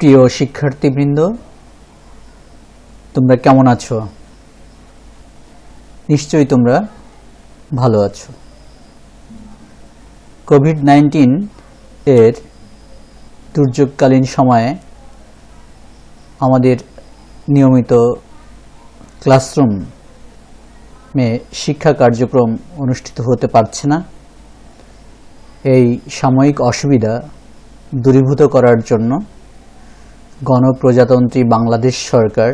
প্রিয় শিক্ষার্থীবৃন্দ, তোমরা কেমন আছো? নিশ্চয়ই তোমরা ভালো আছো। কোভিড-19 এর দুর্যোগকালীন সময়ে আমাদের নিয়মিত ক্লাসরুমে শিক্ষা কার্যক্রম অনুষ্ঠিত হতে পারছে না। এই সাময়িক অসুবিধা দূরীভূত করার জন্য গণপ্রজাতন্ত্রী বাংলাদেশ সরকার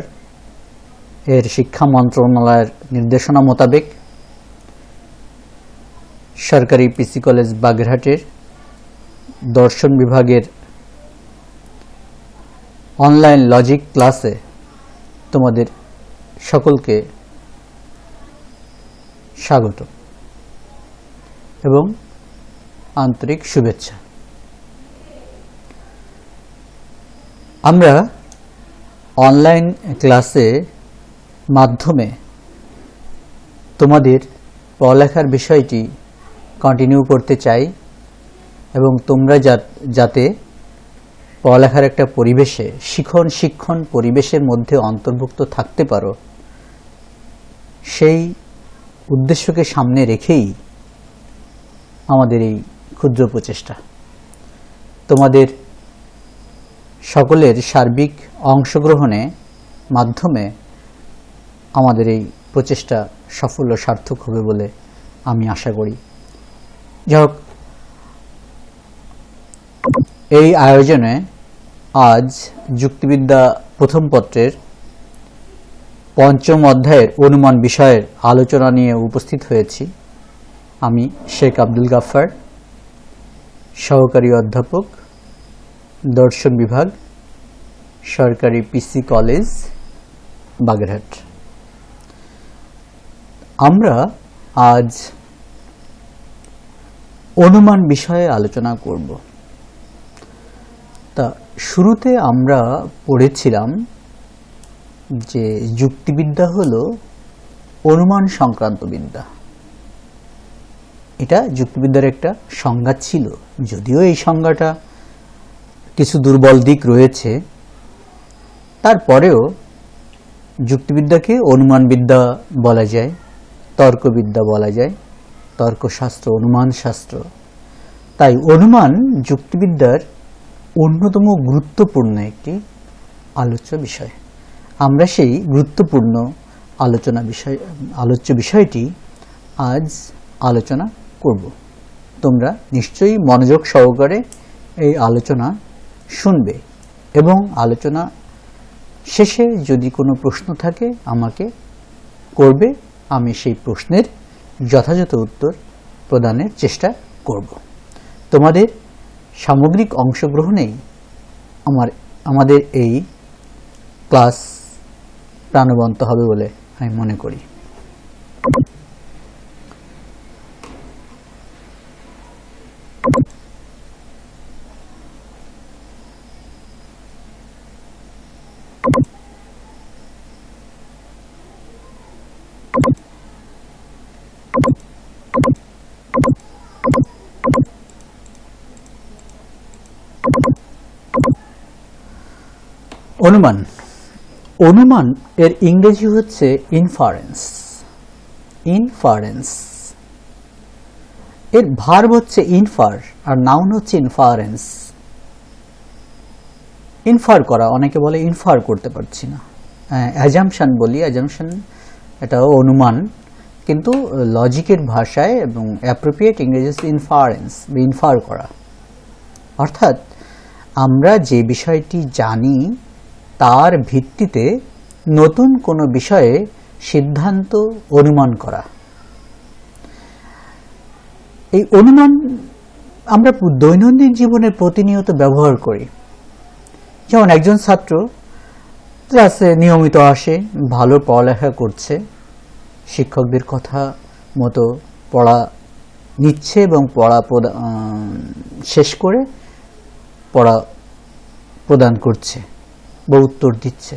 এর শিক্ষা মন্ত্রণালয়ের নির্দেশনা মোতাবেক সরকারি পিসি কলেজ বাগেরহাটের দর্শন বিভাগের অনলাইন লজিক ক্লাসে তোমাদের সকলকে স্বাগত এবং আন্তরিক শুভেচ্ছা। আমরা অনলাইন ক্লাসে মাধ্যমে তোমাদের পড়ালেখার বিষয়টি কন্টিনিউ করতে চাই এবং তোমরা যাতে পড়ালেখার একটা পরিবেশে শিক্ষণ পরিবেশের মধ্যে অন্তর্ভুক্ত থাকতে পারো, সেই উদ্দেশ্যকে সামনে রেখেই আমাদের এই ক্ষুদ্র প্রচেষ্টা। তোমাদের সকলের সার্বিক অংশগ্রহণে মাধ্যমে আমাদের এই প্রচেষ্টা সফল ও সার্থক হবে বলে আমি আশা করি। যাই হোক, এই আয়োজনে আজ যুক্তিবিদ্যা প্রথম পত্রের পঞ্চম অধ্যায়ের অনুমান বিষয়ের আলোচনা নিয়ে উপস্থিত হয়েছি। আমি শেখ আব্দুল গাফফার, সহকারী অধ্যাপক, দর্শন বিভাগ, সরকারি পিসি কলেজ বাগেরহাট। আমরা আজ অনুমান বিষয়ে আলোচনা করব। তা শুরুতে আমরা পড়েছিলাম যে যুক্তিবিদ্যা হলো অনুমান সংক্রান্ত বিদ্যা। এটা যুক্তিবিদ্যার একটা সংজ্ঞা ছিল, যদিও এই সংজ্ঞাটা কিছু দুর্বল দিক রয়েছে। তারপরেও যুক্তিবিদ্যাকে অনুমানবিদ্যা বলা যায়, তর্কবিদ্যা বলা যায়, তর্কশাস্ত্র, অনুমান শাস্ত্র। তাই অনুমান যুক্তিবিদ্যার অন্যতম গুরুত্বপূর্ণ একটি আলোচ্য বিষয়। আমরা সেই গুরুত্বপূর্ণ আলোচ্য বিষয়টি আজ আলোচনা করব। তোমরা নিশ্চয়ই মনোযোগ সহকারে এই আলোচনা শুনবে এবং আলোচনা শেষে যদি কোনো প্রশ্ন থাকে আমাকে করবে। আমি সেই প্রশ্নের যথাযথ উত্তর প্রদানের চেষ্টা করব। তোমাদের সামগ্রিক অংশগ্রহণেই আমাদের এই ক্লাস প্রাণবন্ত হবে বলে আমি মনে করি। অনুমান এর ইংরেজি হচ্ছে ইনফারেন্স। এর ভার্ব হচ্ছে ইনফার আর নাউন হচ্ছে ইনফারেন্স। ইনফার করা, অনেকে বলে ইনফার করতে পারছি না, অ্যাজাম্পশন বলি। অ্যাজাম্পশন এটা অনুমান, কিন্তু লজিকের ভাষায় এবং অ্যাপ্রোপ্রিয়েট ইংরেজি হচ্ছে ইনফারেন্স বা ইনফার করা। অর্থাৎ আমরা যে বিষয়টি জানি তার ভিত্তিতে নতুন কোনো বিষয়ে সিদ্ধান্ত অনুমান করা। এই অনুমান আমরা দৈনন্দিন জীবনে প্রতিনিয়ত ব্যবহার করি। যেমন একজন ছাত্র ক্লাসে নিয়মিত আসে, ভালো পড়ালেখা করছে, শিক্ষকদের কথা মতো পড়া নিচ্ছে এবং পড়া শেষ করে পড়া প্রদান করছে বা উত্তর দিচ্ছে।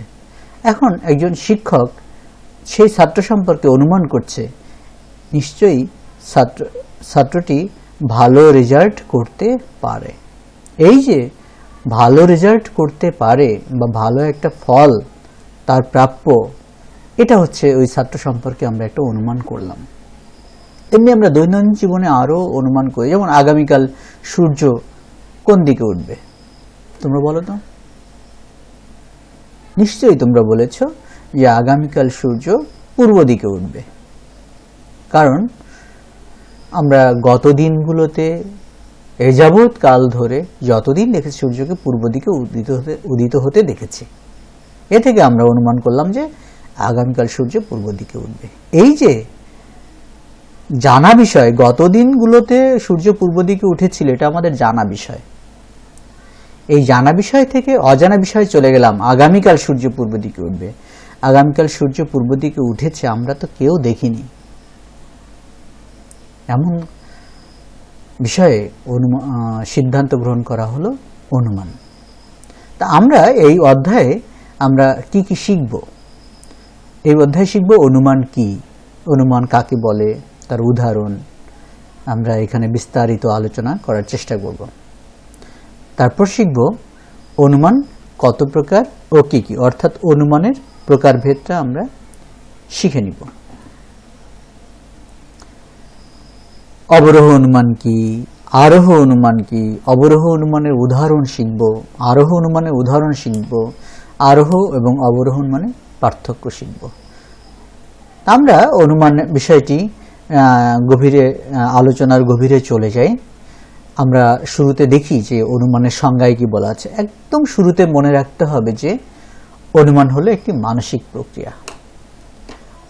এখন একজন শিক্ষক সেই ছাত্র সম্পর্কে অনুমান করছে নিশ্চয়ই ছাত্রটি ভালো রেজাল্ট করতে পারে। এই যে ভালো রেজাল্ট করতে পারে বা ভালো একটা ফল তার প্রাপ্য, এটা হচ্ছে ওই ছাত্র সম্পর্কে আমরা একটা অনুমান করলাম। এমনি আমরা দৈনন্দিন জীবনে আরও অনুমান করি, যেমন আগামীকাল সূর্য কোন দিকে উঠবে, তোমরা বলো তো? নিশ্চয়ই তোমরা বলেছ যে আগামীকাল সূর্য পূর্ব দিকে উঠবে, কারণ আমরা গত দিনগুলোতে এ যাবৎ কাল ধরে যতদিন দেখেছি সূর্যকে পূর্ব দিকে উদিত হতে দেখেছি। এ থেকে আমরা অনুমান করলাম যে আগামীকাল সূর্য পূর্ব দিকে উঠবে। এই যে জানা বিষয়, গত দিনগুলোতে সূর্য পূর্ব দিকে উঠেছিল, এটা আমাদের জানা বিষয়। এই জানা বিষয় থেকে অজানা বিষয়ে চলে গেলাম, আগামীকাল সূর্য পূর্ব দিকে উঠবে। আগামীকাল সূর্য পূর্ব দিকে উঠেছে আমরা তো কেউ দেখিনি, এমন বিষয়ে সিদ্ধান্ত গ্রহণ করা হলো অনুমান। তা আমরা এই অধ্যায়ে আমরা কি কি শিখব? এই অধ্যায়ে শিখব অনুমান কি, অনুমান কাকে বলে, তার উদাহরণ আমরা এখানে বিস্তারিত আলোচনা করার চেষ্টা করব। তারপর শিখব অনুমান কত প্রকার ও কি কি, অর্থাৎ অনুমানের প্রকারভেদটা আমরা শিখে নিব। অবরোহ অনুমান কি, আরোহ অনুমান কি, অবরোহ অনুমানের উদাহরণ শিখব, আরোহ অনুমানের উদাহরণ শিখব, আরোহ এবং অবরোহ অনুমানের পার্থক্য শিখব। আমরা অনুমান বিষয়টি গভীরে আলোচনার গভীরে চলে যাই। আমরা শুরুতে দেখি যে অনুমানের সংজ্ঞায় কি বলা আছে। একদম শুরুতে মনে রাখতে হবে যে অনুমান হলো একটি মানসিক প্রক্রিয়া।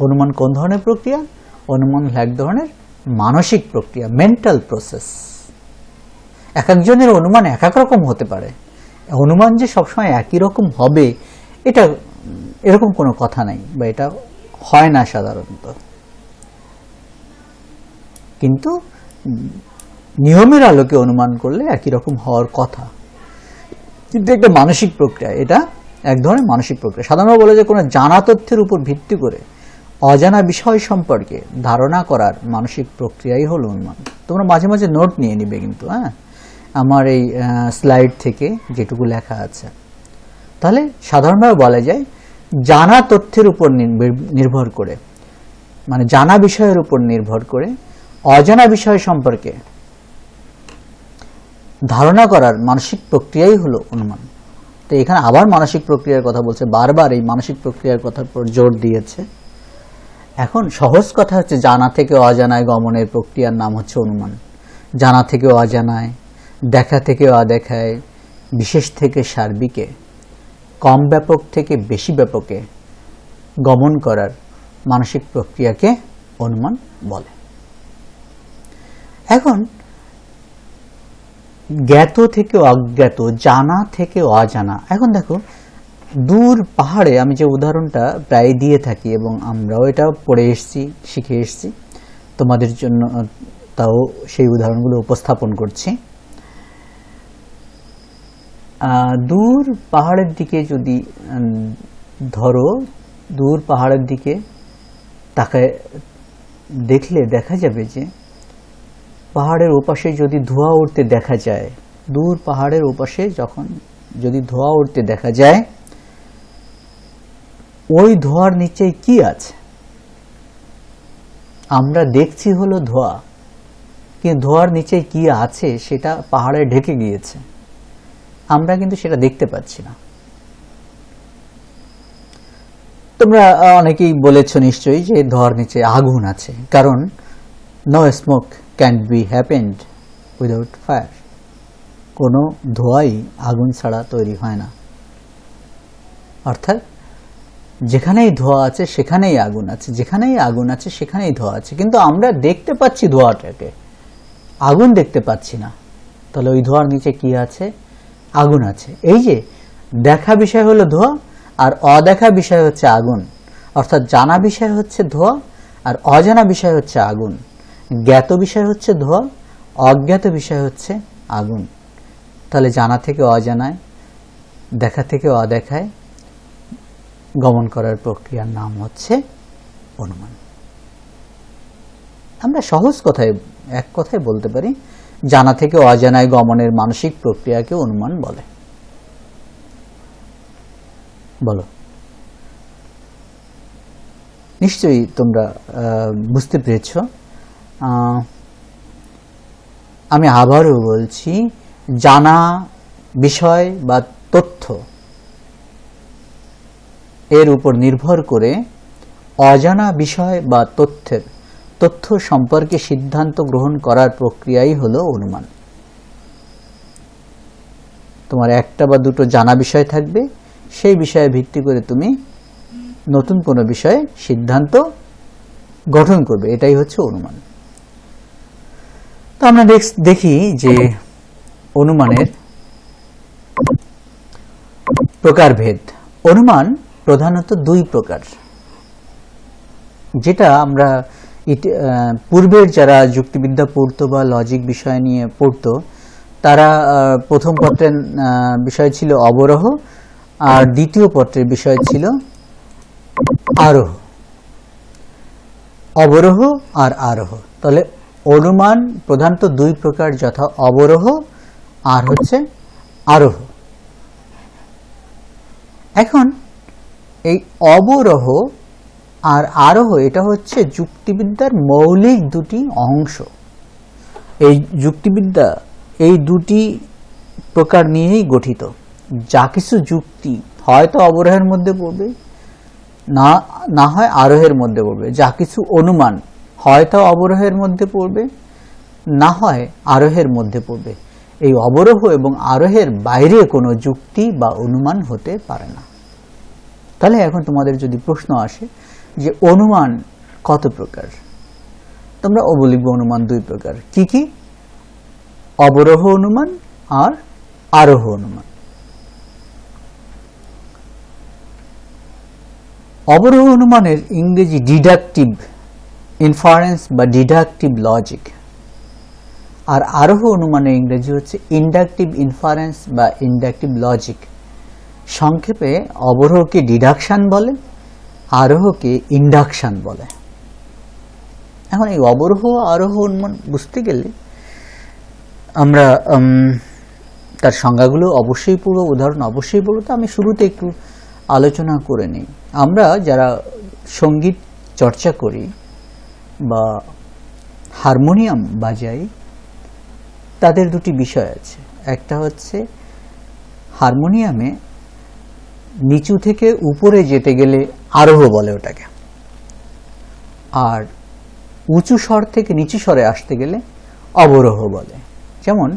অনুমান কোন ধরনের প্রক্রিয়া? অনুমান হলো এক ধরনের মানসিক প্রক্রিয়া, মেন্টাল প্রসেস। এক একজনের অনুমান এক এক রকম হতে পারে। অনুমান যে সবসময় একই রকম হবে এটা এরকম কোনো কথা নাই, বা এটা হয় না সাধারণত। কিন্তু নিয়মের আলোকে অনুমান করলে একই রকম হওয়ার কথা, কিন্তু একটা মানসিক প্রক্রিয়া, এটা এক ধরনের মানসিক প্রক্রিয়া। সাধারণত বলে যে কোনো জানা তথ্যের উপর ভিত্তি করে অজানা বিষয় সম্পর্কে ধারণা করার মানসিক প্রক্রিয়াই হলো অনুমান। তোমরা মাঝে মাঝে নোট নিয়ে নিবে কিন্তু, হ্যাঁ, আমার এই স্লাইড থেকে যেটুকু লেখা আছে। তাহলে সাধারণভাবে বলা যায় জানা তথ্যের উপর নির্ভর করে, মানে জানা বিষয়ের উপর নির্ভর করে অজানা বিষয় সম্পর্কে ধারণা করার মানসিক প্রক্রিয়াই হলো অনুমান। তো এখানে আবার মানসিক প্রক্রিয়ার কথা বলছে, বারবার এই মানসিক প্রক্রিয়ার কথার উপর জোর দিয়েছে। এখন সহজ কথা হচ্ছে জানা থেকে অজানায় গমনের প্রক্রিয়ার নাম হচ্ছে অনুমান। জানা থেকে অজানায়, দেখা থেকে অদেখায়, বিশেষ থেকে সার্বিকে, কম ব্যাপক থেকে বেশি ব্যাপকে গমন করার মানসিক প্রক্রিয়াকে অনুমান বলে। এখন জ্ঞাত থেকে অজ্ঞাত, জানা থেকে অজানা। এখন দেখো দূর পাহাড়ে, আমি যে উদাহরণটা প্রায় দিয়ে থাকি এবং আমরাও এটা পড়ে এসেছি, শিখে এসেছি, তোমাদের জন্য তাও সেই উদাহরণগুলো উপস্থাপন করছি। দূর পাহাড়ের দিকে যদি ধরো, দূর পাহাড়ের দিকে তাকায় দেখলে দেখা যাবে যে পাহাড়ের ওপাশে যদি ধোঁয়া উঠতে দেখা যায়, দূর পাহাড়ের ওপাশে যখন যদি ধোঁয়া উঠতে দেখা যায়, ওই ধোঁয়ার নিচে কি আছে? আমরা দেখছি হলো ধোঁয়া, কিন্তু ধোঁয়ার নিচে কি আছে সেটা পাহাড়ে ঢেকে গিয়েছে, আমরা কিন্তু সেটা দেখতে পাচ্ছি না। তোমরা অনেকেই বলেছ নিশ্চয়ই যে ধোঁয়ার নিচে আগুন আছে, কারণ no smoke can be happened without fire. কোনো ধোঁয়াই আগুন ছাড়া তৈরি হয় না। অর্থাৎ যেখানেই ধোঁয়া আছে সেখানেই আগুন আছে, যেখানেই আগুন আছে সেখানেই ধোঁয়া আছে, কিন্তু আমরা দেখতে পাচ্ছি ধোঁয়াটাকে, আগুন দেখতে পাচ্ছি না। তাহলে ওই ধোঁয়ার নিচে কি আছে? আগুন আছে। এই যে দেখা বিষয় হলো ধোঁয়া, আর অদেখা বিষয় হচ্ছে আগুন। অর্থাৎ জানা বিষয় হচ্ছে ধোঁয়া, আর অজানা বিষয় হচ্ছে আগুন। জ্ঞাত বিষয় হচ্ছে ধোঁয়া, অজ্ঞাত বিষয় হচ্ছে আগুন। তাহলে জানা থেকে অজানায়, দেখা থেকে অদেখায় গমন করার প্রক্রিয়ার নাম হচ্ছে অনুমান। আমরা সহজ কথায়, এক কথায় বলতে পারি, জানা থেকে অজানায় গমনের মানসিক প্রক্রিয়াকে অনুমান বলে। বলো। নিশ্চয়ই তোমরা বুঝতে পেরেছ। আমি আবারও বলছি, জানা বিষয় বা তথ্য এর উপর নির্ভর করে অজানা বিষয় বা তথ্য সম্পর্কে সিদ্ধান্ত গ্রহণ করার প্রক্রিয়াই হলো অনুমান। তোমার একটা বা দুটো জানা বিষয় থাকবে, সেই বিষয়ে ভিত্তি করে তুমি নতুন কোনো বিষয়ে সিদ্ধান্ত গঠন করবে, এটাই হচ্ছে অনুমান। তো আমরা দেখি যে অনুমানের প্রকারভেদ। অনুমান প্রধানত দুই প্রকার, যেটা আমরা পূর্বের যারা যুক্তিবিদ্যা পড়তো বা লজিক বিষয় নিয়ে পড়তো, তারা প্রথম পত্রের বিষয় ছিল অবরোহ, আর দ্বিতীয় পত্রের বিষয় ছিল আরোহ। অবরোহ আর আরোহ। তাহলে অনুমান প্রধানত দুই প্রকার, যথা অবরোহ আর হচ্ছে আরোহ। এখন এই অবরোহ আর আরোহ এটা হচ্ছে যুক্তিবিদ্যার মৌলিক দুটি অংশ। এই যুক্তিবিদ্যা এই দুটি প্রকার নিয়েই গঠিত। যা কিছু যুক্তি হয়তো অবরোহের মধ্যে পড়বে, না হয় আরোহের মধ্যে পড়বে। যা কিছু অনুমান হয়তো অবরোহের মধ্যে পড়বে, না হয় আরোহের মধ্যে পড়বে। এই অবরোহ এবং আরোহের বাইরে কোনো যুক্তি বা অনুমান হতে পারে না। তাহলে এখন তোমাদের যদি প্রশ্ন আসে যে অনুমান কত প্রকার, তোমরা লিখবে অনুমান দুই প্রকার। কি কি? অবরোহ অনুমান আর আরোহ অনুমান। অবরোহ অনুমানের ইংরেজি ডিডাকটিভ ইনফারেন্স বা ডিডাকটিভ লজিক, আর আরোহ অনুমানের ইংরেজি হচ্ছে ইন্ডাকটিভ ইনফারেন্স বা ইন্ডাকটিভ লজিক। সংক্ষেপে অবরোহকে ডিডাকশন বলে, আরোহকে ইন্ডাকশন বলে। এখন এই অবরোহ আরোহ অনুমান বুঝতে গেলে আমরা তার সংজ্ঞাগুলো অবশ্যই পড়ব, উদাহরণ অবশ্যই পড়ব। তো আমি শুরুতে একটু আলোচনা করে নিই। আমরা যারা সঙ্গীত চর্চা করি বা হারমোনিয়াম বাজাই, তাদের দুটি বিষয় আছে। একটা হচ্ছে হারমোনিয়ামে নিচু থেকে উপরে যেতে গেলে আরোহ বলে ওটাকে, আর উঁচু স্বর থেকে নিচু স্বরে আসতে গেলে অবরোহ বলে। যেমন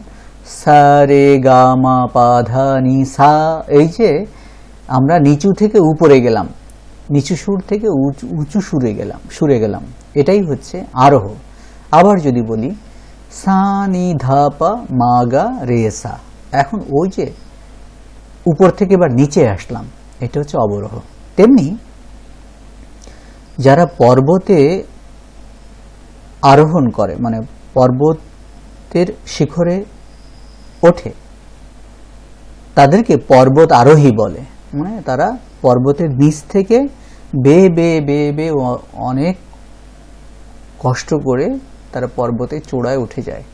সা রে গা মা পা ধা নি সা, এই যে আমরা নিচু থেকে উপরে গেলাম, নিচু সুর থেকে উঁচু সুরে গেলাম, এটাই হচ্ছে আরোহ। আবার যদি বলি সা নি ধা পা মা গা রে সা, এখন ওই যে উপর থেকে এবার নিচে আসলাম, এটা হচ্ছে অবরোহ। তেমনি যারা পর্বতে আরোহণ করে, মানে পর্বতের শিখরে ওঠে, তাদেরকে পর্বত আরোহী বলে। মানে তারা পর্বতের নিচ থেকে বেয়ে বেয়ে বেয়ে বেয়ে অনেক কষ্ট করে তারা পর্বতের চূড়ায় উঠে যায়,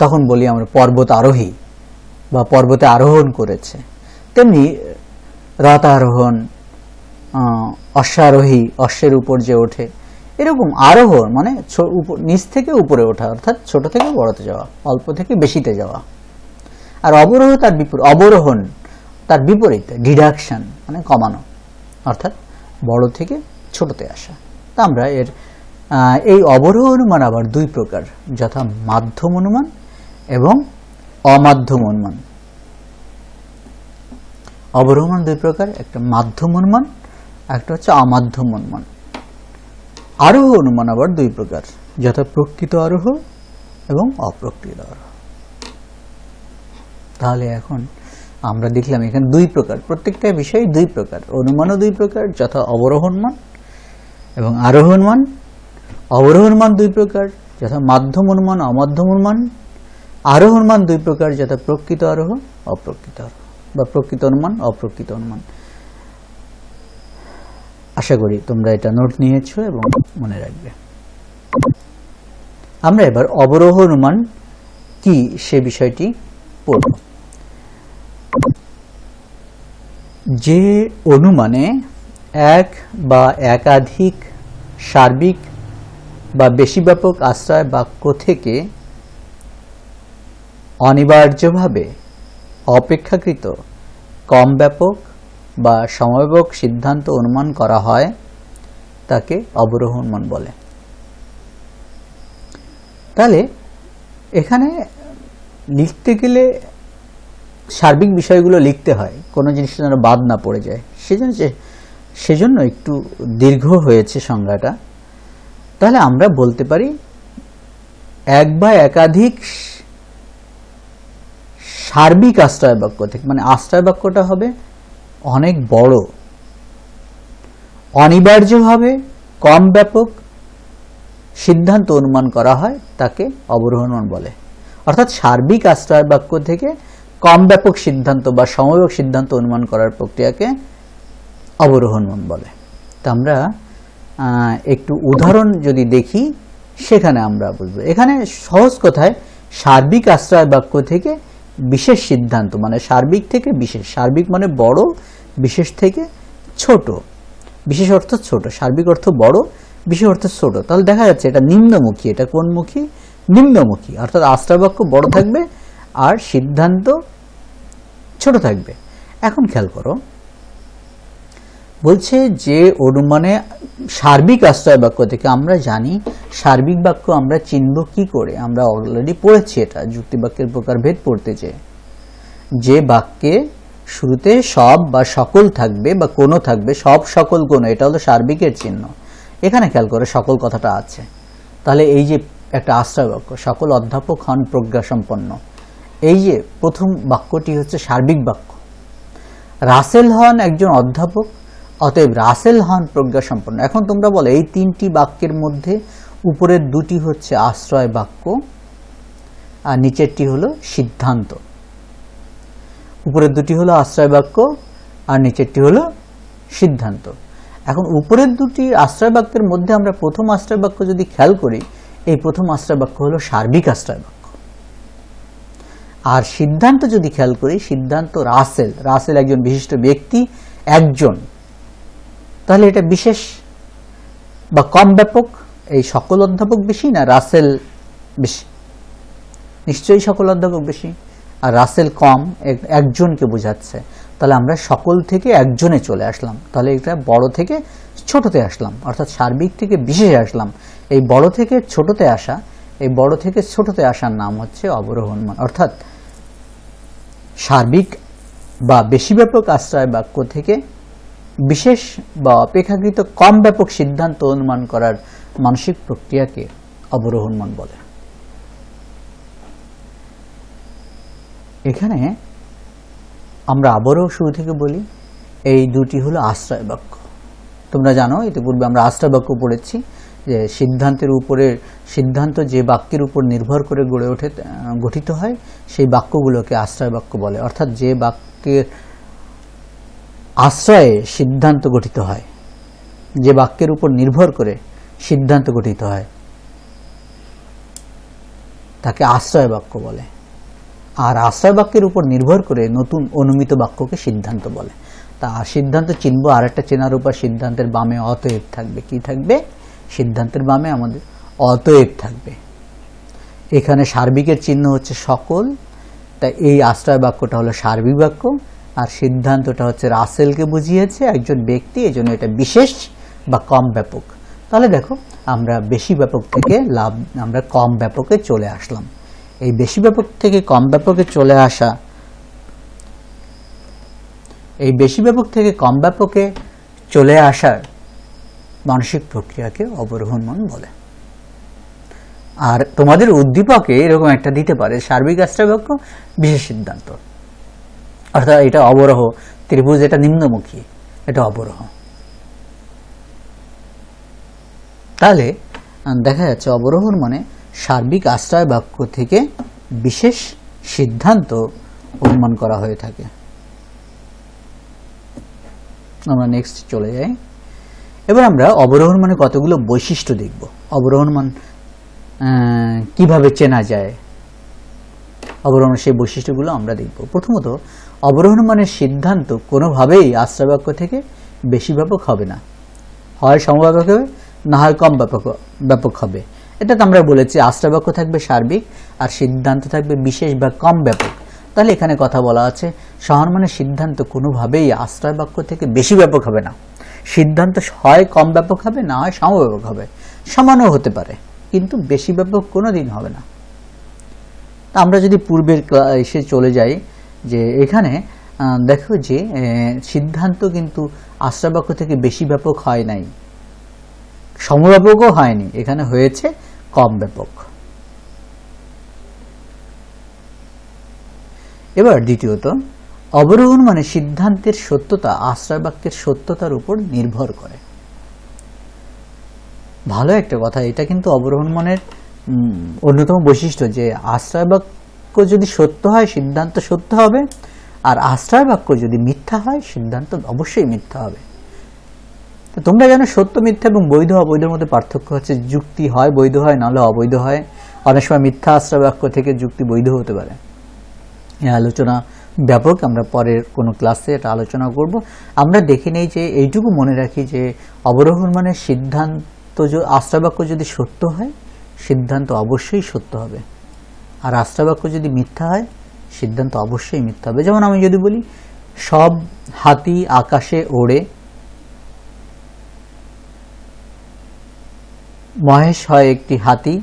তখন বলি আমরা পর্বত আরোহী বা পর্বতে আরোহণ করেছে। তেমনি রথ আরোহণ, অশ্বারোহী অশ্বের উপর যে ওঠে, এরকম আরোহণ মানে নিচ থেকে উপরে ওঠা, অর্থাৎ ছোট থেকে বড়তে যাওয়া, অল্প থেকে বেশিতে যাওয়া। আর অবরোহ অবরোহণ তার বিপরীতে, ডিডাকশন মানে কমানো, অর্থাৎ বড় থেকে ছোটতে আসা। তা আমরা এই অবরোহ অনুমান আবার দুই প্রকার, যথা মাধ্যম অনুমান এবং অমাধ্যম অনুমান। অবরোহ অনুমান দুই প্রকার, একটা মাধ্যম অনুমান, একটা হচ্ছে অমাধ্যম অনুমান। আরোহ অনুমান আবার দুই প্রকার, যথা প্রকৃত আরোহ এবং অপ্রকৃত আরোহ। তাহলে এখন আমরা দেখলাম এখানে দুই প্রকার, প্রত্যেকটা বিষয় দুই প্রকার। অনুমানও দুই প্রকার, যথা অবরোহ অনুমান এবং আরোহ অনুমান। অবরোহ অনুমান দুই প্রকার, যথা মাধ্যম অনুমান অমাধ্যম অনুমান। আরোহ অনুমান দুই প্রকার, যথা প্রকৃত আরোহ অপ্রকৃত আরোহ, বা প্রকৃত অনুমান অপ্রকৃত অনুমান। আশা করি তোমরা এটা নোট নিয়েছো এবং মনে রাখবে। আমরা এবার অবরোহ অনুমান কি সে বিষয়টি পড়ব। যে অনুমানে এক বা একাধিক সার্বিক বা বেশি ব্যাপক আশ্রয় বাক্য থেকে অনিবার্যভাবে অপেক্ষাকৃত কম ব্যাপক বা সমব্যাপক সিদ্ধান্ত অনুমান করা হয় তাকে অবরোহ অনুমান বলে। তাহলে এখানে লিখতে গেলে সার্বিক বিষয়গুলো লিখতে হয়, কোনো জিনিসটা যেন বাদ না পড়ে যায়, সেজন্য একটু দীর্ঘ হয়েছে সংজ্ঞাটা। তাহলে আমরা বলতে পারি এক বা একাধিক সার্বিক আশ্রয় বাক্য থেকে, মানে আশ্রয় বাক্যটা হবে অনেক বড়, অনিবার্যভাবে কম ব্যাপক সিদ্ধান্ত অনুমান করা হয় তাকে অবরোহ অনুমান বলে। অর্থাৎ সার্বিক আশ্রয় বাক্য থেকে কম ব্যাপক সিদ্ধান্ত বা সমব্যাপক সিদ্ধান্ত অনুমান করার প্রক্রিয়াকে অবরোহ অনুমান বলে। তা আমরা একটু উদাহরণ যদি দেখি সেখানে আমরা বুঝবো। এখানে সহজ কথায় সার্বিক আশ্রয় বাক্য থেকে বিশেষ সিদ্ধান্ত, মানে সার্বিক থেকে বিশেষ, সার্বিক মানে বড়, বিশেষ থেকে ছোট, বিশেষ অর্থ ছোট, সার্বিক অর্থ বড়, বিশেষ অর্থ ছোট। তাহলে দেখা যাচ্ছে এটা নিম্নমুখী, এটা কোনমুখী? নিম্নমুখী। অর্থাৎ আশ্রয় বাক্য বড় থাকবে আর সিদ্ধান্ত ছোট থাকবে। এখন খেয়াল করো, বলছে যে অনুমানে সার্বিক আশ্রয় বাক্য থেকে, আমরা জানি সার্বিক বাক্য আমরা চিনব কি করে, আমরা অলরেডি পড়েছি এটা যুক্তি বাক্যের প্রকারভেদ পড়তে চেয়ে, যে বাক্যে শুরুতে সব বা সকল থাকবে বা কোনো থাকবে, সব সকল কোনো, এটা হলো সার্বিকের চিহ্ন। এখানে খেয়াল করে সকল কথাটা আছে। তাহলে এই যে একটা আশ্রয় বাক্য, সকল অধ্যাপক হন প্রজ্ঞাসম্পন্ন, এই যে প্রথম বাক্যটি হচ্ছে সার্বিক বাক্য। রাসেল হন একজন অধ্যাপক, অতএব রাসেল হন প্রজ্ঞাসম্পন্ন। এখন তোমরা বলো এই তিনটি বাক্যের মধ্যে উপরের দুটি হচ্ছে আশ্রয় বাক্য আর নিচেরটি হলো সিদ্ধান্ত। উপরের দুটি হলো আশ্রয় বাক্য আর নিচেরটি হলো সিদ্ধান্ত। এখন উপরের দুটি আশ্রয় বাক্যের মধ্যে আমরা প্রথম আশ্রয় বাক্য যদি খেয়াল করি, এই প্রথম আশ্রয় বাক্য হলো সার্বিক আশ্রয় বাক্য। আর সিদ্ধান্ত যদি খেয়াল করি, সিদ্ধান্ত রাসেল, রাসেল একজন বিশিষ্ট ব্যক্তি, একজন, তাহলে এটা বিশেষ বা কম ব্যাপক। এই সকল অধ্যাপক বেশি না রাসেল বেশি? নিশ্চয়ই সকল অধ্যাপক বেশি, আর রাসেল কম, একজনকে বোঝাচ্ছে। তাহলে আমরা সকল থেকে একজনে চলে আসলাম, তাহলে এটা বড় থেকে ছোটতে আসলাম, অর্থাৎ সার্বিক থেকে বিশেষে আসলাম। এই বড় থেকে ছোটতে আসা, এই বড় থেকে ছোটতে আসার নাম হচ্ছে অবরোহ অনুমান। অর্থাৎ সার্বিক বা বেশি ব্যাপক আশ্রয় বাক্য থেকে বিশেষ বা অপেক্ষাকৃত কম ব্যাপক সিদ্ধান্ত অনুমান করার মানসিক প্রক্রিয়াকে অবরোহ অনুমান বলে। এখানে আমরা আবারও শুরু থেকে বলি, এই দুটি হলো আশ্রয় বাক্য। তোমরা জানো ইতিপূর্বে আমরা আশ্রয় বাক্য পড়েছি, যে সিদ্ধান্তের উপরে, সিদ্ধান্ত যে বাক্যের উপর নির্ভর করে গঠিত হয় সেই বাক্যগুলোকে আশ্রয় বাক্য বলে। অর্থাৎ যে বাক্যের আশ্রয়ে সিদ্ধান্ত গঠিত হয়, যে বাক্যের উপর নির্ভর করে সিদ্ধান্ত গঠিত হয় তাকে আশ্রয় বাক্য বলে। আর আশ্রয় বাক্যের উপর নির্ভর করে নতুন অনুমিত বাক্যকে সিদ্ধান্ত বলে। তা সিদ্ধান্ত চিনব, আর একটা চেনার উপর সিদ্ধান্তের বামে অতএব থাকবে। কি থাকবে? সিদ্ধান্তের বামে আমাদের অতএব থাকবে। এখানে সার্বিকের চিহ্ন হচ্ছে সকল, তাই এই আশ্রয় বাক্যটা হলো সার্বিক বাক্য, আর সিদ্ধান্তটা হচ্ছে রাসেলকে বুঝিয়েছে, একজন ব্যক্তি, এই জন্য এটা বিশেষ বা কম ব্যাপক। তাহলে দেখো আমরা বেশি ব্যাপক থেকে আমরা কম ব্যাপকে চলে আসলাম। এই বেশি ব্যাপক থেকে কম ব্যাপকে চলে আসা, এই বেশি ব্যাপক থেকে কম ব্যাপকে চলে আসার মানসিক প্রক্রিয়াকে অবরোহ অনুমান বলে। আর তোমাদের উদ্দীপকে এরকম একটা দিতে পারে, সার্বিক আশ্রয় বাক্য, বিশেষ সিদ্ধান্ত, অর্থাৎ এটা অবরোহ ত্রিভুজ, এটা নিম্নমুখী, এটা অবরোহ। তাহলে দেখা যাচ্ছে অবরোহণ মানে সার্বিক আশ্রয় বাক্য থেকে বিশেষ সিদ্ধান্ত অনুমান করা হয়ে থাকে। আমরা নেক্সট চলে যাই। এবার আমরা অবরোহণ মানে কতগুলো বৈশিষ্ট্য দেখব। অবরোহণ মান কিভাবে চেনা যায়। অবরোহণ সেই বৈশিষ্ট্যগুলো আমরা দেখব। প্রথমত, অবরোহণ মানের সিদ্ধান্ত কোনোভাবেই আশ্রয় বাক্য থেকে বেশি ব্যাপক হবে না, হয় সমব্যাপক হবে না হয় কম ব্যাপক হবে। এটা তো আমরা বলেছি আশ্রয় বাক্য থাকবে সার্বিক আর সিদ্ধান্ত থাকবে বিশেষ বা কম ব্যাপক। তাহলে এখানে কথা বলা আছে সহান মানের সিদ্ধান্ত কোনোভাবেই আশ্রয় বাক্য থেকে বেশি ব্যাপক হবে না, সিদ্ধান্ত হয় কম ব্যাপক হবে না হয় সমব্যাপক হবে, সমানও হতে পারে কিন্তু বেশি ব্যাপক কোনো দিন হবে না। আমরা যদি পূর্বের এসে চলে যাই যে এখানে দেখো যে সিদ্ধান্ত কিন্তু আশ্রয় বাক্য থেকে বেশি ব্যাপক হয় নাই, সমব্যাপকও হয়নি, এখানে হয়েছে কম ব্যাপক। এবার দ্বিতীয়ত, অবরোহণ মানে সিদ্ধান্তের সত্যতা আশ্রয় বাক্যের সত্যতার উপর নির্ভর করে। ভালো একটা কথা, এটা কিন্তু অবরোহণ মানের অন্যতম বৈশিষ্ট্য যে আশ্রয় বাক্য যদি সত্য হয় সিদ্ধান্ত সত্য হবে, আর আশ্রয় বাক্য যদি মিথ্যা হয় সিদ্ধান্ত অবশ্যই মিথ্যা হবে। তো তোমরা জানো সত্য মিথ্যা এবং বৈধ অবৈধের মধ্যে পার্থক্য হচ্ছে যুক্তি হয় বৈধ হয় নাহলে অবৈধ হয়। অনেক সময় মিথ্যা আশ্রয় বাক্য থেকে যুক্তি বৈধ হতে পারে। এই আলোচনা ব্যাপক, আমরা পরের কোনো ক্লাসে এটা আলোচনা করব। আমরা দেখে নেই যে এইটুকু মনে রাখি যে অবরোহণ মানে সিদ্ধান্ত আশ্রয় বাক্য যদি সত্য হয় সিদ্ধান্ত অবশ্যই সত্য হবে, আর আশ্রয় বাক্য যদি মিথ্যা হয় সিদ্ধান্ত অবশ্যই মিথ্যা হবে। যেমন আমি যদি বলি সব হাতি আকাশে ওড়ে, মহেশ হয় একটি হাতি,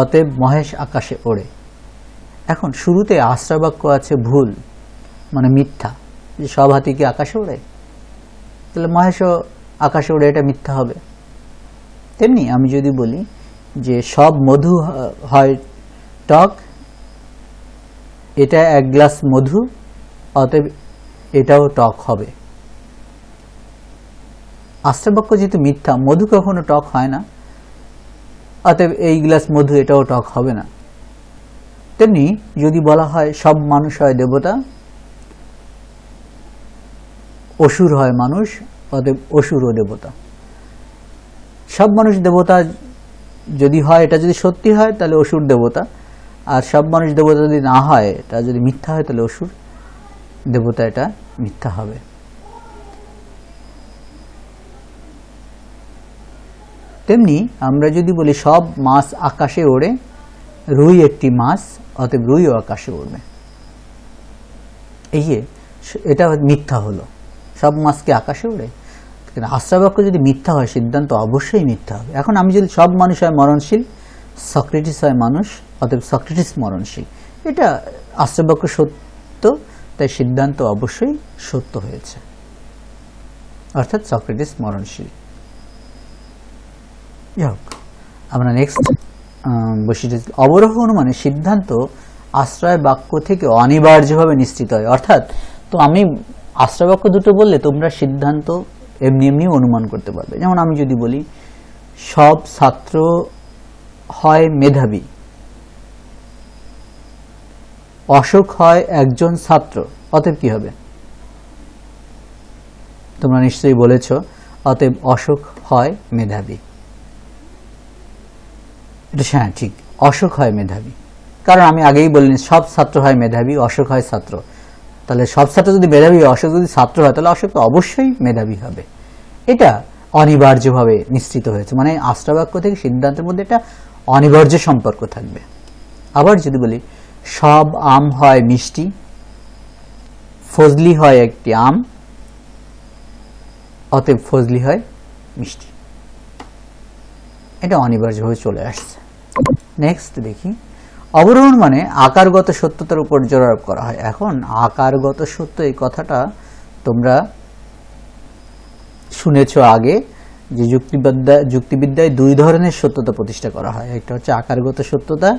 অতএব মহেশ আকাশে ওড়ে। এখন শুরুতে আশ্রয় বাক্য আছে ভুল মানে মিথ্যা, যে সব হাতি কি আকাশে ওড়ে, তাহলে মহেশও আকাশে ওড়ে, এটা মিথ্যা হবে। তেমনি আমি যদি বলি যে সব মধু হয় টক, এটা এক গ্লাস মধু, অতএব এটাও টক হবে। আশ্রয় বাক্য যেহেতু মিথ্যা, মধু কখনো টক হয় না, অতএব এই গ্লাস মধু এটাও টক হবে না। তেমনি যদি বলা হয় সব মানুষ হয় দেবতা, অসুর হয় মানুষ, অতএব অসুর ও দেবতা। সব মানুষ দেবতা যদি হয়, এটা যদি সত্যি হয় তাহলে অসুর দেবতা, আর সব মানুষ দেবতা যদি না হয়, এটা যদি মিথ্যা হয় তাহলে অসুর দেবতা, এটা মিথ্যা হবে। তেমনি আমরা যদি বলি সব মাছ আকাশে ওড়ে, রুই একটি মাছ, অতএব রুইও আকাশে উড়বে, এই যে এটা মিথ্যা হলো। সব মাছ কি আকাশে ওড়ে? কিন্তু আশ্রয় বাক্য যদি মিথ্যা হয় সিদ্ধান্ত অবশ্যই মিথ্যা হবে। এখন আমি যদি সব মানুষ হয় মরণশীল, সক্রেটিস হয় মানুষ, অতএব সক্রেটিস মরণশীল, এটা আশ্রয় বাক্য সত্য, তাই সিদ্ধান্ত অবশ্যই সত্য হয়েছে, অর্থাৎ সক্রেটিস মরণশীল। আমরা নেক্সট বৈশিষ্ট্য, অবরোহণ মানে সিদ্ধান্ত আশ্রয় বাক্য থেকে অনিবার্যভাবে নিশ্চিত হয়। অর্থাৎ তো আমি আশ্রয় বাক্য দুটো বললে তোমরা সিদ্ধান্ত এমনি এমনি অনুমান করতে পারবে। যেমন আমি যদি বলি সব ছাত্র হয় মেধাবী, অশোক হয় একজন ছাত্র, অতএব কি হবে? তোমরা নিশ্চয়ই বলেছ অতএব অশোক হয় মেধাবী। এটা হ্যাঁ ঠিক, অশোক হয় মেধাবী, কারণ আমি আগেই বললেন সব ছাত্র হয় মেধাবী, অশোক হয় ছাত্র। তাহলে সব ছাত্র যদি মেধাবী হয়, অশোক যদি ছাত্র হয়, তাহলে অশোক তো অবশ্যই মেধাবী হবে। এটা অনিবার্যভাবে নিশ্চিত হয়েছে, মানে আশ্রয় বাক্য থেকে সিদ্ধান্তের মধ্যে এটা অনিবার্য সম্পর্ক থাকবে। আবার যদি বলি সব আম হয় মিষ্টি, ফজলি হয় একটি আম, অতএব ফজলি হয় মিষ্টি, এটা অনিবার্যভাবে চলে আসছে। নেক্সট দেখি, অবরোহণ মানে আকারগত সত্যতার উপর জোর আরোপ করা হয়। এখন আকারগত সত্য এই কথাটা তোমরা শুনেছ আগে, যে যুক্তিবিদ্যায় দুই ধরনের সত্যতা প্রতিষ্ঠা করা হয়, একটা হচ্ছে আকারগত সত্যতা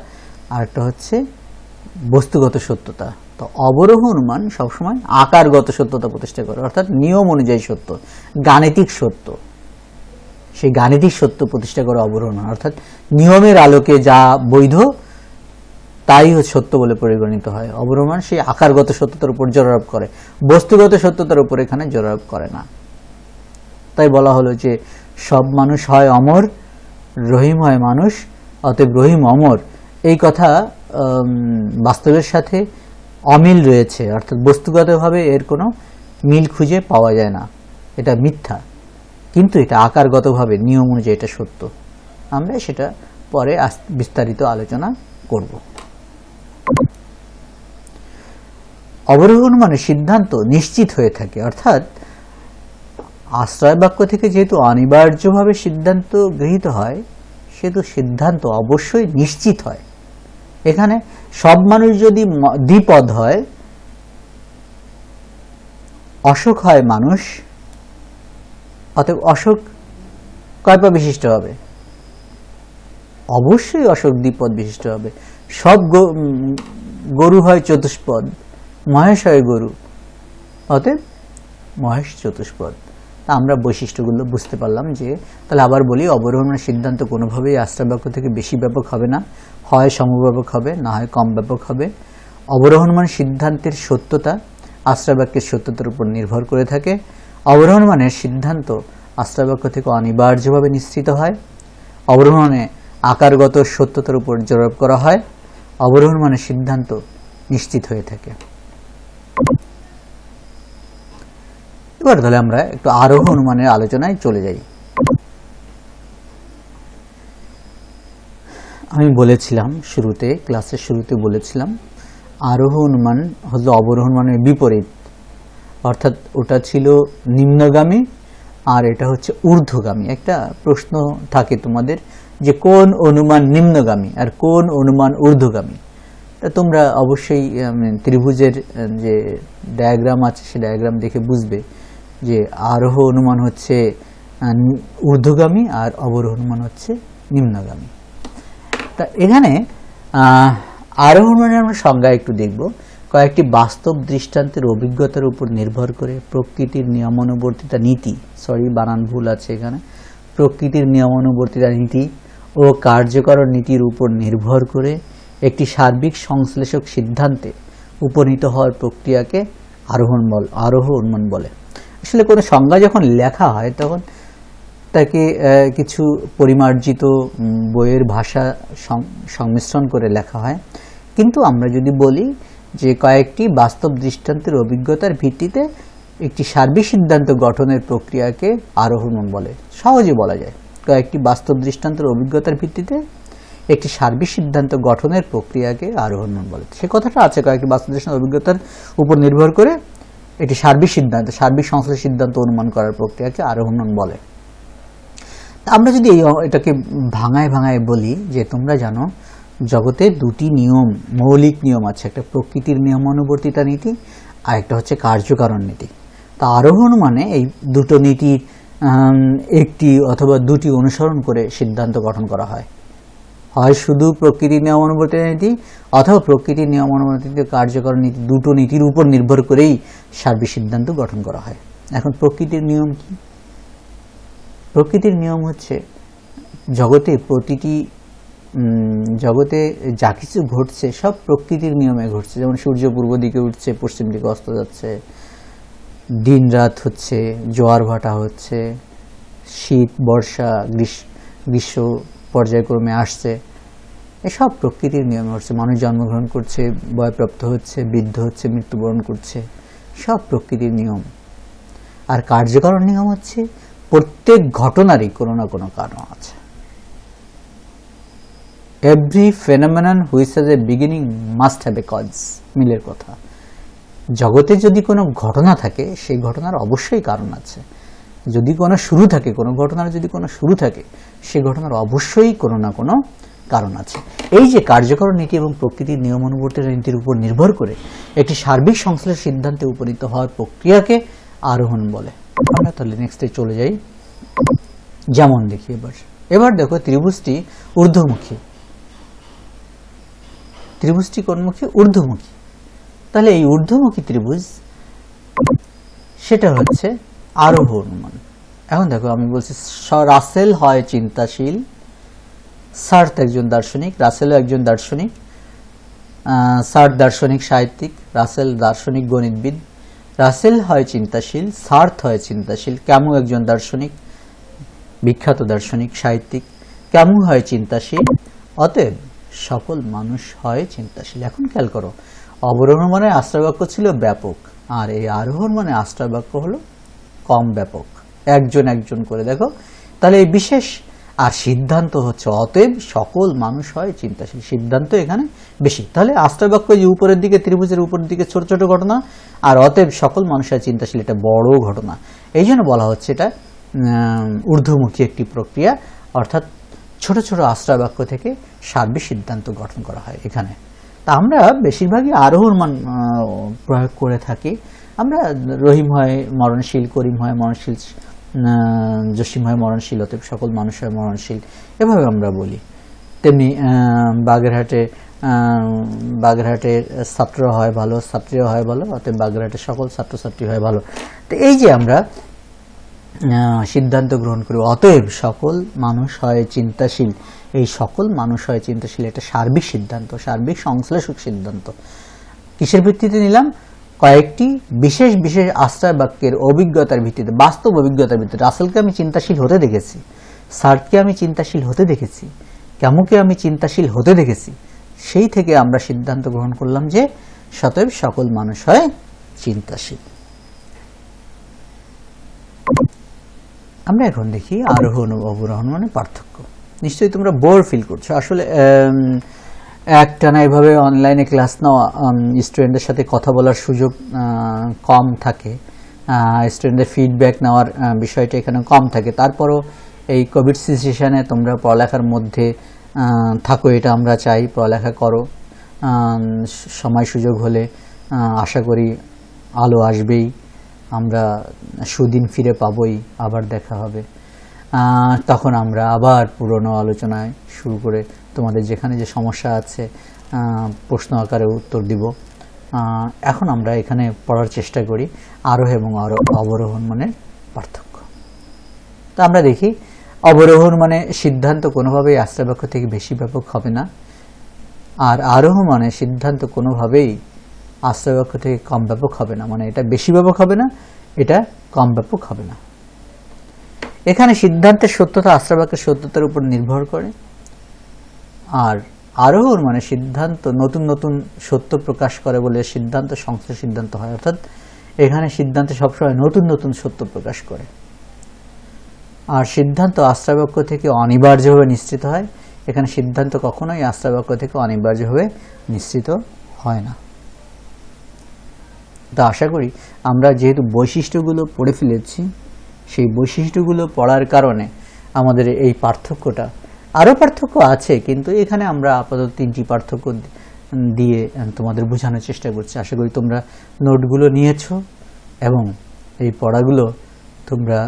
আর একটা হচ্ছে বস্তুগত সত্যতা। তো অবরোহণ মান সবসময় আকারগত সত্যতা প্রতিষ্ঠা করে, অর্থাৎ নিয়ম অনুযায়ী সত্য, গাণিতিক সত্য, সেই গাণিতিক সত্য প্রতিষ্ঠা করে অবরোহণ, অর্থাৎ নিয়মের আলোকে যা বৈধ তাই সত্য বলে পরিগণিত হয়। অবরোহণ সেই আকারগত সত্যতার উপর জোর আরোপ করে, বস্তুগত সত্যতার উপর এখানে জোর আরোপ করে না। তাই বলা হলো যে সব মানুষ হয় অমর, রহিম হয় মানুষ, অতএব রহিম অমর। এই কথা বাস্তবের সাথে অমিল রয়েছে, অর্থাৎ বস্তুগতভাবে এর কোনো মিল খুঁজে পাওয়া যায় না, এটা মিথ্যা। কিন্তু এটা আকারগতভাবে নিয়ম অনুযায়ী এটা সত্য। আমরা সেটা পরে বিস্তারিত আলোচনা করব। অবরোহণ মানে সিদ্ধান্ত নিশ্চিত হয়ে থাকে, অর্থাৎ আশ্রয় বাক্য থেকে যেহেতু অনিবার্যভাবে সিদ্ধান্ত গৃহীত হয়, সেহেতু সিদ্ধান্ত অবশ্যই নিশ্চিত হয়। এখানে সব মানুষ যদি দ্বিপদ হয়, অশোক হয় মানুষ, অতএব অশোক কয় পা বিশিষ্ট হবে? অবশ্যই অশোক দ্বিপদ বিশিষ্ট হবে। সব গরু হয় চতুষ্পদ, মহেশ হয় গরু, অতএব মহেশ চতুষ্পদ। আমরা বৈশিষ্ট্যগুলো বুঝতে পারলাম। যে তাহলে আবার বলি, অবরোহণের সিদ্ধান্ত কোনোভাবেই আশ্রয় বাক্য থেকে বেশি ব্যাপক হবে না, হয় সমব্যাপক হবে, না হয় কম ব্যাপক হবে। অবরোহণ মানে সিদ্ধান্তের সত্যতা আশ্রয় বাক্যের সত্যতার উপর নির্ভর করে থাকে। অবরোহণ মানে সিদ্ধান্ত আশ্রয় বাক্য থেকে অনিবার্যভাবে নিশ্চিত হয়। অবরোহণে আকারগত সত্যতার উপর জোর আরোপ করা হয়। অবরোহণ মানে সিদ্ধান্ত নিশ্চিত হয়ে থাকে। এবার তাহলে আমরা একটু আরোহ অনুমানের আলোচনায় চলে যাই। আমি বলেছিলাম শুরুতে, ক্লাসের শুরুতে বলেছিলাম, আরোহ অনুমান হলো অবরোহণ মানের বিপরীত, অর্থাৎ ওটা ছিল নিম্নগামী আর এটা হচ্ছে ঊর্ধ্বগামী। একটা প্রশ্ন থাকে তোমাদের যে কোন অনুমান নিম্নগামী আর কোন অনুমান ঊর্ধ্বগামী। তা তোমরা অবশ্যই ত্রিভুজের যে ডায়াগ্রাম আছে সে ডায়াগ্রাম দেখে বুঝবে যে আরোহ অনুমান হচ্ছে ঊর্ধ্বগামী আর অবরোহণ অনুমান হচ্ছে নিম্নগামী। তা এখানে আরোহ অনুমানের আমরা সংজ্ঞা একটু দেখব। কয়েকটি বাস্তব দৃষ্টান্তের অভিজ্ঞতার উপর নির্ভর করে প্রকৃতির নিয়মানুবর্তিতা নীতি, বানান ভুল আছে এখানে, প্রকৃতির নিয়মানুবর্তিতা নীতি ও কার্যকর নীতির উপর নির্ভর করে একটি সার্বিক সংশ্লেষক সিদ্ধান্তে উপনীত হওয়ার প্রক্রিয়াকে আরোহ অনুমান বলে। আসলে কোনো সংজ্ঞা যখন লেখা হয় তখন তাকে কিছু পরিমার্জিত বইয়ের ভাষা সংমিশ্রণ করে লেখা হয়। কিন্তু আমরা যদি বলি যে কয়েকটি বাস্তব দৃষ্টান্তের অভিজ্ঞতার ভিত্তিতে একটি সার্বিক সিদ্ধান্ত গঠনের প্রক্রিয়াকে আরোহ অনুমান বলে, সহজে বলা যায়। কয়েকটি বাস্তব দৃষ্টান্তের অভিজ্ঞতার ভিত্তিতে একটি সার্বিক সিদ্ধান্ত গঠনের প্রক্রিয়াকে আরোহ অনুমান বলে। সে কথাটা আছে, কয়েকটি বাস্তব দৃষ্টান্তের অভিজ্ঞতার উপর নির্ভর করে একটি সার্বিক সংশ্লেষ সিদ্ধান্ত অনুমান করার প্রক্রিয়াকে আরোহ অনুমান বলে। আমরা যদি এটাকে ভাঙায় ভাঙায় বলি যে তোমরা জানো জগতে দুটি নিয়ম, মৌলিক নিয়ম আছে, একটা প্রকৃতির নিয়মানুবর্তিতা নীতি আর একটা হচ্ছে কার্যকারণ নীতি। তা আরোহ অনুমানে এই দুটো নীতির একটি অথবা দুটি অনুসরণ করে সিদ্ধান্ত গঠন করা হয়। হয় শুধু প্রকৃতির নিয়মানুবর্তিতা নীতি অথবা প্রকৃতির নিয়মানুবর্তিতা কার্যকরণ নীতি, দুটো নীতির উপর নির্ভর করেই সার্বিক সিদ্ধান্ত গঠন করা হয়। এখন প্রকৃতির নিয়ম কি? প্রকৃতির নিয়ম হচ্ছে জগতে যা কিছু ঘটছে সব প্রকৃতির নিয়মে ঘটছে। যেমন সূর্য পূর্ব দিকে উঠছে, পশ্চিম দিকে অস্ত যাচ্ছে, দিন রাত হচ্ছে, জোয়ার ভাটা হচ্ছে, শীত বর্ষা গ্রীষ্ম পর্যায়ক্রমে আসছে, এসব প্রকৃতির নিয়মে ঘটছে। মানুষ জন্মগ্রহণ করছে, বয়প্রাপ্ত হচ্ছে, বৃদ্ধ হচ্ছে, মৃত্যুবরণ করছে, সব প্রকৃতির নিয়ম। আর কার্যকারণ নিয়ম হচ্ছে প্রত্যেক ঘটনারই কোনো না কোনো কারণ আছে। Every phenomenon which has a beginning must have a cause, মিলের কথা। জগতে যদি কোনো ঘটনা থাকে সেই ঘটনার অবশ্যই কারণ আছে। যদি কোনো শুরু থাকে, কোনো ঘটনার যদি কোনো শুরু থাকে, সেই ঘটনার অবশ্যই কোনো না কোনো কারণ আছে। এই যে কার্যকরণ নীতি এবং প্রকৃতির নিয়মানুবর্তিতা নীতির উপর নির্ভর করে একটি সার্বিক সংশ্লেষ সিদ্ধান্তে উপনীত হওয়ার প্রক্রিয়াকে আরোহণ বলে। আমরা তাহলে নেক্সটে চলে যাই। যেমন দেখি এবার দেখো ত্রিভুজটি ঊর্ধ্বমুখী। ত্রিভুজটি কোনমুখী? ঊর্ধ্বমুখী। তাহলে এই ঊর্ধ্বমুখী ত্রিভুজ সেটা হচ্ছে আরোহ অনুমান। এখন দেখো আমি বলছি রাসেল হয় চিন্তাশীল। সার্থ একজন দার্শনিক, রাসেলও একজন দার্শনিক। সার্থ দার্শনিক সাহিত্যিক, রাসেল দার্শনিক গণিতবিদ। রাসেল হয় চিন্তাশীল, সার্থ হয় চিন্তাশীল। ক্যামু একজন দার্শনিক, বিখ্যাত দার্শনিক সাহিত্যিক। ক্যামু হয় চিন্তাশীল, অতএব সকল মানুষ হয় চিন্তাশীল। এখন খেয়াল করো, অবরোহণ মানে আশ্রয় বাক্য ছিল ব্যাপক, আর এই আরোহণ মানে আশ্রয় বাক্য হলো কম ব্যাপক, একজন একজন করে। দেখো তাহলে এই বিশেষ আর সিদ্ধান্ত হচ্ছে অতএব সকল মানুষ হয় চিন্তাশীল, সিদ্ধান্ত এখানে বেশি। তাহলে আশ্রয় বাক্য যে উপরের দিকে ত্রিভুজের উপরের দিকে ছোট ছোট ঘটনা, আর অতএব সকল মানুষ হয় চিন্তাশীল এটা বড় ঘটনা। এই জন্য বলা হচ্ছে এটা ঊর্ধ্বমুখী একটি প্রক্রিয়া, অর্থাৎ ছোট ছোট আশ্রয় বাক্য থেকে সার্বিক সিদ্ধান্ত গঠন করা হয় এখানে। তা আমরা বেশিরভাগই আরোহণ মান প্রয়োগ করে থাকি। আমরা রহিম হয় মরণশীল, করিম হয় মরণশীল, জসিম হয় মরণশীল, অতএব সকল মানুষ হয় মরণশীল, এভাবে আমরা বলি। তেমনি বাগেরহাটের ছাত্ররা হয় ভালো, ছাত্রীরা হয় ভালো, অতএব বাগেরহাটের সকল ছাত্রছাত্রী হয় ভালো। তো এই যে আমরা সিদ্ধান্ত গ্রহণ করি অতএব সকল মানুষ হয় চিন্তাশীল, এই সকল মানুষ হয় চিন্তাশীল এটা সার্বিক সিদ্ধান্ত, সার্বিক সংশ্লেষক সিদ্ধান্ত। কিসের ভিত্তিতে নিলাম? কয়েকটি বিশেষ বিশেষ আশ্রয় বাক্যের অভিজ্ঞতার ভিত্তিতে, বাস্তব অভিজ্ঞতার ভিত্তিতে। রাসেলকে আমি চিন্তাশীল হতে দেখেছি, সার্টকে আমি চিন্তাশীল হতে দেখেছি, ক্যামুকে আমি চিন্তাশীল হতে দেখেছি। সেই থেকে আমরা সিদ্ধান্ত গ্রহণ করলাম যে অতএব সকল মানুষ হয় চিন্তাশীল। আমরা এখন দেখি আরোহণ ও অবরোহণ মানে পার্থক্য। নিশ্চয়ই তোমরা বোর ফিল করছো। আসলে একটানা এভাবে অনলাইনে ক্লাস নেওয়া, স্টুডেন্টদের সাথে কথা বলার সুযোগ কম থাকে, স্টুডেন্টদের ফিডব্যাক নেওয়ার বিষয়টা এখানে কম থাকে। তারপরও এই কোভিড সিচুয়েশানে তোমরা পড়ালেখার মধ্যে থাকো, এটা আমরা চাই, পড়ালেখা করো। সময় সুযোগ হলে আশা করি আলো আসবেই, আমরা সুদিন ফিরে পাবই, আবার দেখা হবে। তখন আমরা আবার পুরনো আলোচনায় শুরু করে তোমাদের যেখানে যে সমস্যা আছে প্রশ্ন আকারে উত্তর দিব। এখন আমরা এখানে পড়ার চেষ্টা করি আরোহ এবং অবরোহণ মানে পার্থক্য। তা আমরা দেখি অবরোহণ মানে সিদ্ধান্ত কোনোভাবেই আশ্রয় বাক্য থেকে বেশি ব্যাপক হবে না, আর আরোহ মানে সিদ্ধান্ত কোনোভাবেই আশ্রয় বাক্য থেকে কম ব্যাপক হবে না, মানে এটা বেশি ব্যাপক হবে না, এটা কম ব্যাপক হবে না। এখানে সিদ্ধান্তের সত্যতা আশ্রয় বাক্যের সত্যতার উপর নির্ভর করে, আর আরোহণ মানে সিদ্ধান্ত নতুন নতুন সত্য প্রকাশ করে বলে সিদ্ধান্ত সংশ্লেষ সিদ্ধান্ত হয়, অর্থাৎ এখানে সিদ্ধান্ত সবসময় নতুন নতুন সত্য প্রকাশ করে। আর সিদ্ধান্ত আশ্রয় বাক্য থেকে অনিবার্যভাবে নিশ্চিত হয়, এখানে সিদ্ধান্ত কখনোই আশ্রয় বাক্য থেকে অনিবার্যভাবে নিশ্চিত হয় না। তা আশা করি আমরা যেহেতু বৈশিষ্ট্যগুলো পড়ে ফেলেছি, সেই বৈশিষ্ট্যগুলো পড়ার কারণে আমাদের এই পার্থক্যটা, আরও পার্থক্য আছে কিন্তু এখানে আমরা আপাতত 3টি পার্থক্য দিয়ে তোমাদের বোঝানোর চেষ্টা করছি। আশা করি তোমরা নোটগুলো নিয়েছো এবং এই পড়াগুলো তোমরা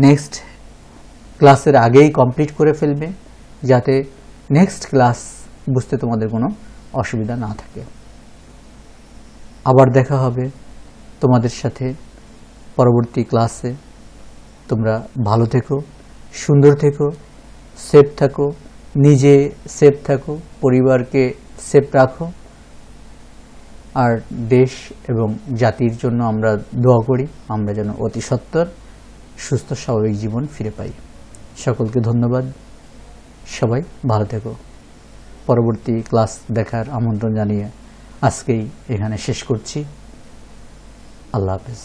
নেক্সট ক্লাসের আগেই কমপ্লিট করে ফেলবে, যাতে নেক্সট ক্লাস বুঝতে তোমাদের কোনো অসুবিধা না থাকে। আবার দেখা হবে তোমাদের সাথে পরবর্তী ক্লাসে। তোমরা ভালো থেকো, সুন্দর থেকো, সেফ থাকো, নিজে সেফ থাকো, পরিবারকে সেফ রাখো, আর দেশ এবং জাতির জন্য আমরা দোয়া করি আমরা যেন অতি সত্বর সুস্থ স্বাভাবিক জীবন ফিরে পাই। সকলকে ধন্যবাদ, সবাই ভালো থেকো। পরবর্তী ক্লাস দেখার আমন্ত্রণ জানিয়ে আজকেই এখানে শেষ করছি। আল্লাহ হাফেজ।